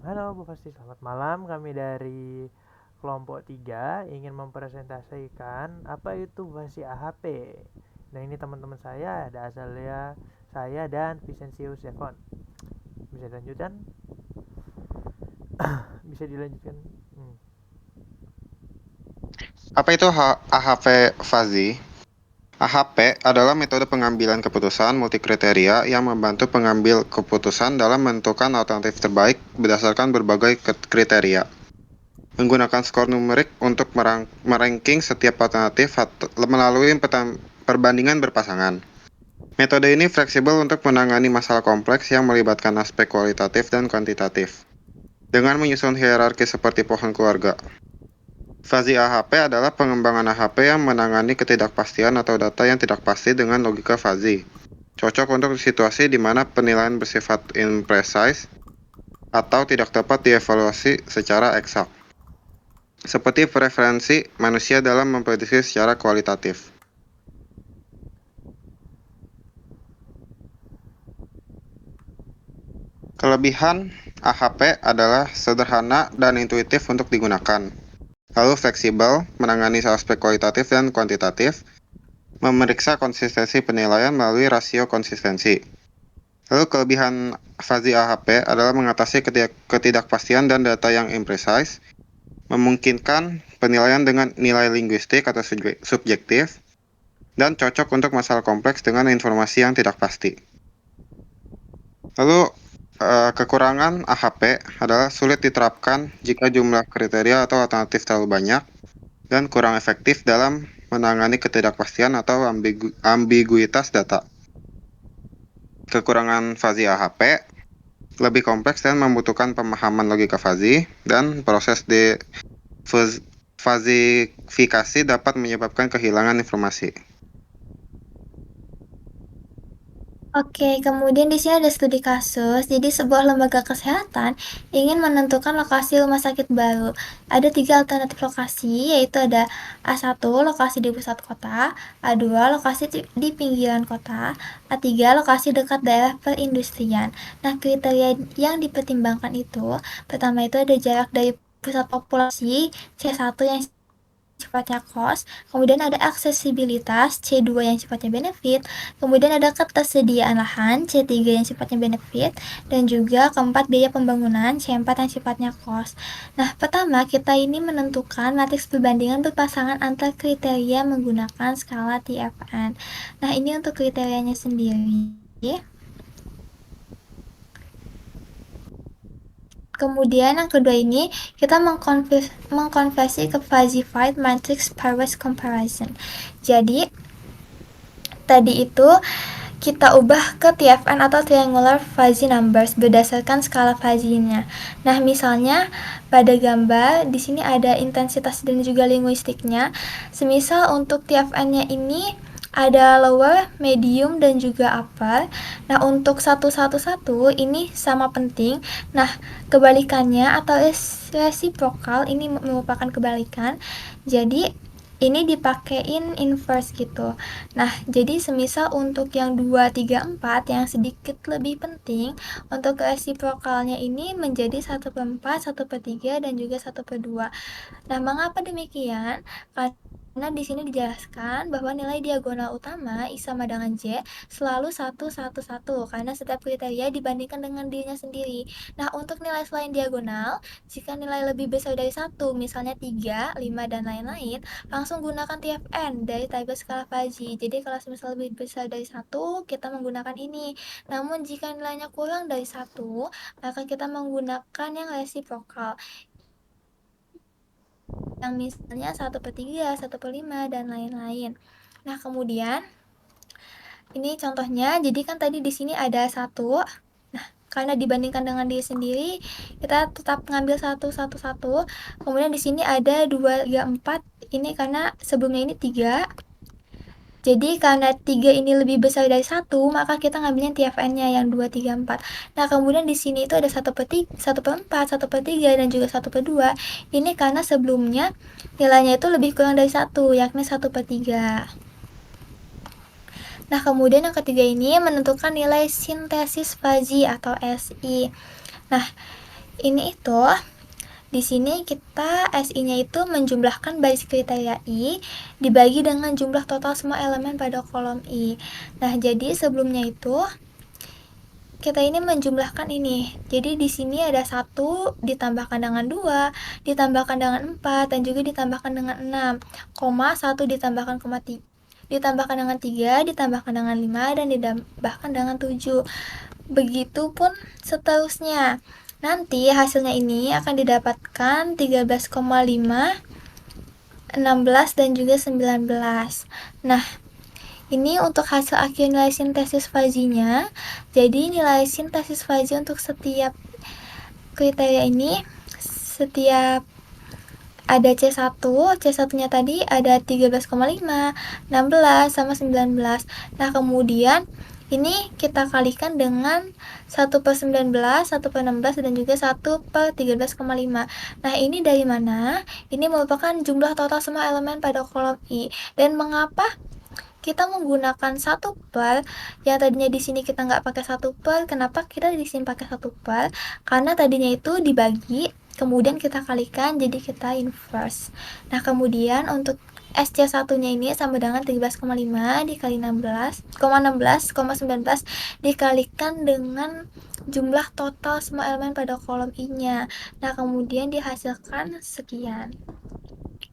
Halo Bu Fasti, selamat malam. Kami dari kelompok 3 ingin mempresentasikan apa itu Fasi AHP. Nah, ini teman-teman saya, ada Azalia, saya dan Vicentius Devon. Bisa dilanjutkan? Bisa dilanjutkan? Hmm. Apa itu AHP Fazi? AHP adalah metode pengambilan keputusan multikriteria yang membantu pengambil keputusan dalam menentukan alternatif terbaik berdasarkan berbagai kriteria. Menggunakan skor numerik untuk meranking setiap alternatif melalui perbandingan berpasangan. Metode ini fleksibel untuk menangani masalah kompleks yang melibatkan aspek kualitatif dan kuantitatif, dengan menyusun hierarki seperti pohon keluarga. Fuzzy AHP adalah pengembangan AHP yang menangani ketidakpastian atau data yang tidak pasti dengan logika fuzzy. Cocok untuk situasi di mana penilaian bersifat imprecise atau tidak dapat dievaluasi secara eksak, seperti preferensi manusia dalam memprediksi secara kualitatif. Kelebihan AHP adalah sederhana dan intuitif untuk digunakan, lalu fleksibel, menangani aspek kualitatif dan kuantitatif, memeriksa konsistensi penilaian melalui rasio konsistensi. Lalu kelebihan fuzzy AHP adalah mengatasi ketidakpastian dan data yang imprecise, memungkinkan penilaian dengan nilai linguistik atau subjektif, dan cocok untuk masalah kompleks dengan informasi yang tidak pasti. Lalu kekurangan AHP adalah sulit diterapkan jika jumlah kriteria atau alternatif terlalu banyak dan kurang efektif dalam menangani ketidakpastian atau ambiguitas data. Kekurangan fuzzy AHP lebih kompleks dan membutuhkan pemahaman logika fuzzy, dan proses fazifikasi dapat menyebabkan kehilangan informasi. Oke, kemudian di sini ada studi kasus. Jadi sebuah lembaga kesehatan ingin menentukan lokasi rumah sakit baru. Ada 3 alternatif lokasi, yaitu ada A1 lokasi di pusat kota, A2 lokasi di pinggiran kota, A3 lokasi dekat daerah perindustrian. Nah, kriteria yang dipertimbangkan itu, pertama itu ada jarak dari pusat populasi, C1 yang sifatnya cost, kemudian ada aksesibilitas C2 yang sifatnya benefit, kemudian ada ketersediaan lahan C3 yang sifatnya benefit, dan juga keempat biaya pembangunan C4 yang sifatnya cost. Nah, pertama kita ini menentukan matriks perbandingan berpasangan antar kriteria menggunakan skala TFN. Nah, ini untuk kriterianya sendiri. Kemudian yang kedua ini kita mengkonversi ke falsified matrix pairwise comparison. Jadi tadi itu kita ubah ke TFN atau triangular fuzzy numbers berdasarkan skala fuzzy-nya. Nah, misalnya pada gambar di sini ada intensitas dan juga linguistiknya. Semisal untuk TFN-nya ini ada lower, medium, dan juga upper. Nah, untuk 111 ini sama penting. Nah, kebalikannya atau reciprocal ini merupakan kebalikan. Jadi, ini dipakein inverse gitu. Nah, jadi semisal untuk yang 2, 3, 4 yang sedikit lebih penting, untuk reciprocalnya ini menjadi 1/4, 1/3, dan juga 1/2. Nah, mengapa demikian? Karena di sini dijelaskan bahwa nilai diagonal utama I sama dengan J selalu 1, 1, 1 karena setiap kriteria dibandingkan dengan dirinya sendiri. Nah, untuk nilai selain diagonal, jika nilai lebih besar dari 1, misalnya 3, 5, dan lain-lain, langsung gunakan TFN dari Tiger Skala Fuzzy. Jadi kalau misal lebih besar dari 1, kita menggunakan ini. Namun jika nilainya kurang dari 1, maka kita menggunakan yang resiprokal, yang misalnya 1/3, 1/5, dan lain-lain. Nah, kemudian ini contohnya, jadi kan tadi di sini ada 1. Nah, karena dibandingkan dengan diri sendiri, kita tetap ngambil 1, 1, 1. Kemudian di sini ada 2, 3, 4. Ini karena sebelumnya ini 3. Jadi karena 3 ini lebih besar dari 1, maka kita ngambilnya TFN-nya yang 2, 3, 4. Nah, kemudian di sini itu ada 1/3, 1/4, 1/3, dan juga 1/2. Ini karena sebelumnya nilainya itu lebih kurang dari 1, yakni 1/3. Nah, kemudian yang ketiga ini menentukan nilai sintesis fuzzy atau SI. Nah, ini itu di sini kita SI-nya itu menjumlahkan baris kriteria I dibagi dengan jumlah total semua elemen pada kolom I. Nah, jadi sebelumnya itu kita ini menjumlahkan ini. Jadi di sini ada 1 ditambahkan dengan 2, ditambahkan dengan 4 dan juga ditambahkan dengan 6, 1 ditambahkan 3, ditambahkan dengan 3, ditambahkan dengan 5 dan ditambahkan dengan 7. Begitupun seterusnya. Nanti hasilnya ini akan didapatkan 13,5, 16 dan juga 19. Nah, ini untuk hasil akhir nilai sintesis fazinya. Jadi nilai sintesis fazi untuk setiap kriteria ini, setiap ada C1, C1-nya tadi ada 13,5, 16 sama 19. Nah, kemudian ini kita kalikan dengan 1/19, 1/16 dan juga 1/13,5. Nah, ini dari mana? Ini merupakan jumlah total semua elemen pada kolom I. Dan mengapa kita menggunakan 1/, yang tadinya di sini kita nggak pakai 1/? Kenapa kita di sini pakai 1/? Karena tadinya itu dibagi, kemudian kita kalikan, jadi kita inverse. Nah, kemudian untuk SC1-nya ini sama dengan 13,5 dikali 19 dikalikan dengan jumlah total semua elemen pada kolom I-nya. Nah, kemudian dihasilkan sekian.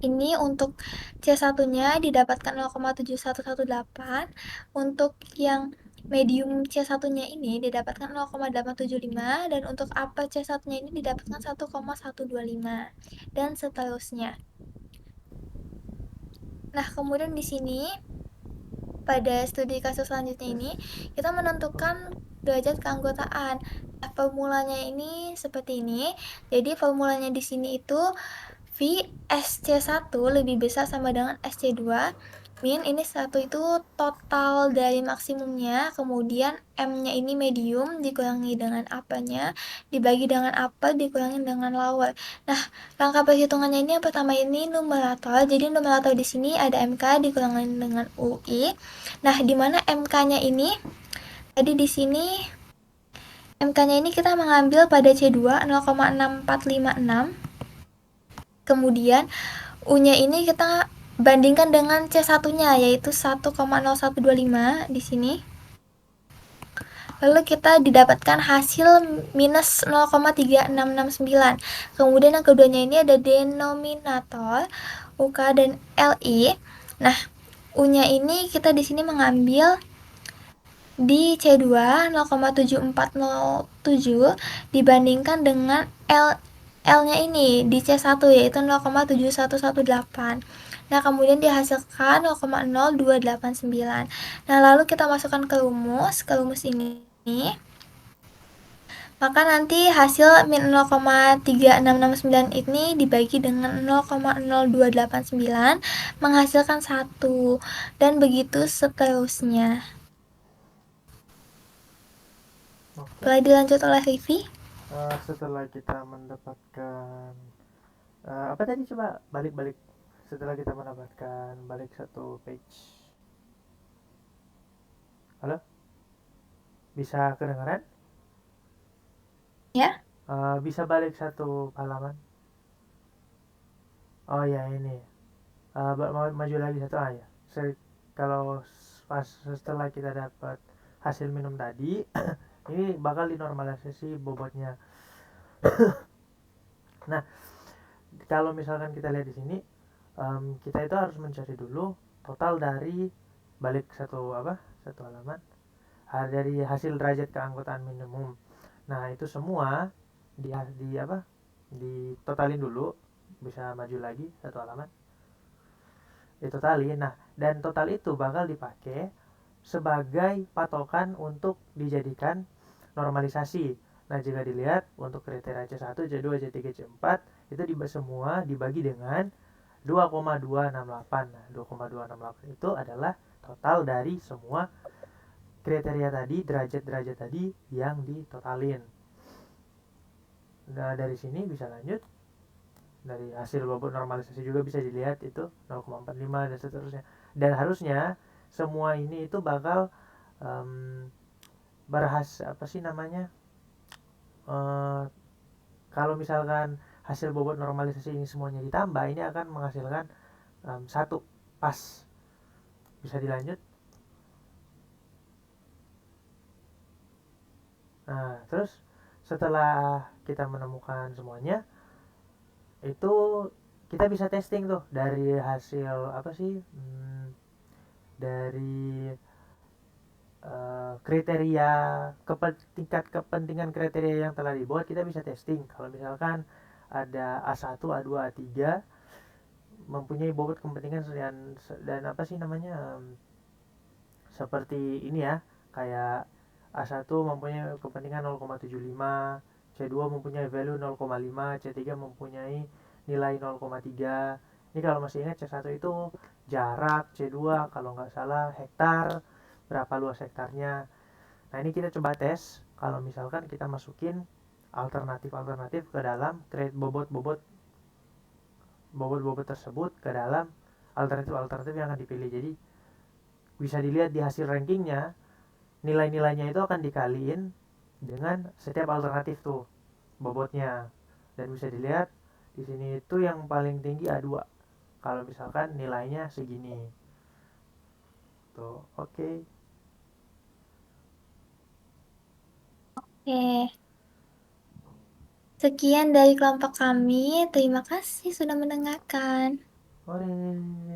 Ini untuk C1-nya didapatkan 0,7118. Untuk yang medium C1-nya ini didapatkan 0,875 dan untuk upper C1-nya ini didapatkan 1,125 dan seterusnya. Nah, kemudian di sini pada studi kasus selanjutnya ini kita menentukan derajat keanggotaan. Nah, formulanya ini seperti ini. Jadi formulanya di sini itu V SC1 lebih besar sama dengan SC2 min ini 1 itu total dari maksimumnya, kemudian M-nya ini medium dikurangi dengan upper-nya dibagi dengan upper dikurangi dengan lower. Nah, langkah perhitungannya ini yang pertama ini numerator. Jadi numerator di sini ada MK dikurangi dengan UI. Nah, di mana MK-nya ini tadi di sini MK-nya ini kita mengambil pada C2 0,6456. Kemudian U-nya ini kita bandingkan dengan C1-nya yaitu 1,0125 di sini. Lalu kita didapatkan hasil minus 0,3669. Kemudian yang keduanya ini ada denominator UK dan LI. Nah, U-nya ini kita di sini mengambil di C2 0,7407 dibandingkan dengan L-nya ini di C1 yaitu 0,7118. Nah, kemudian dihasilkan 0,0289. Nah, lalu kita masukkan ke rumus ini. Maka nanti hasil min 0,3669 ini dibagi dengan 0,0289 menghasilkan 1 dan begitu seterusnya. Oke. Boleh dilanjut oleh Rivi? Setelah kita mendapatkan apa tadi, coba balik setelah kita mendapatkan balik satu page. Halo, bisa kedengaran? Ya. Bisa balik satu halaman. Oh ya, ini maju lagi satu. Ya, kalau pas setelah kita dapat hasil minum tadi ini bakal dinormalisasi bobotnya. Nah, kalau misalkan kita lihat di sini, kita itu harus mencari dulu total dari balik satu halaman dari hasil derajat keanggotaan minimum. Nah, itu semua ditotalin dulu. Bisa maju lagi satu halaman, ditotalin. Nah, dan total itu bakal dipakai sebagai patokan untuk dijadikan normalisasi. Nah, jika dilihat untuk kriteria C1, C2, C3, C4 itu semua dibagi dengan 2,268. Nah, 2,268 itu adalah total dari semua kriteria tadi, derajat-derajat tadi yang ditotalin. Nah, dari sini bisa lanjut. Dari hasil bobot normalisasi juga bisa dilihat itu 0,45 dan seterusnya. Dan harusnya semua ini itu bakal Kalau misalkan hasil bobot normalisasi ini semuanya ditambah, ini akan menghasilkan 1 pas. Bisa dilanjut. Nah, terus setelah kita menemukan semuanya, itu kita bisa testing tuh dari hasil apa sih? Dari kriteria tingkat kepentingan kriteria yang telah dibuat, kita bisa testing. Kalau misalkan ada A1, A2, A3 mempunyai bobot kepentingan dan apa sih namanya, seperti ini ya, kayak A1 mempunyai kepentingan 0,75, C2 mempunyai value 0,5, C3 mempunyai nilai 0,3. Ini kalau masih ingat, C1 itu jarak, C2 kalau nggak salah hektar, berapa luas hektarnya. Nah, ini kita coba tes kalau misalkan kita masukin alternatif-alternatif ke dalam bobot-bobot tersebut ke dalam alternatif-alternatif yang akan dipilih. Jadi bisa dilihat di hasil rankingnya, nilai-nilainya itu akan dikaliin dengan setiap alternatif tuh bobotnya, dan bisa dilihat di sini itu yang paling tinggi A2 kalau misalkan nilainya segini tuh. Oke. Oke, sekian dari kelompok kami. Terima kasih sudah mendengarkan. Oke.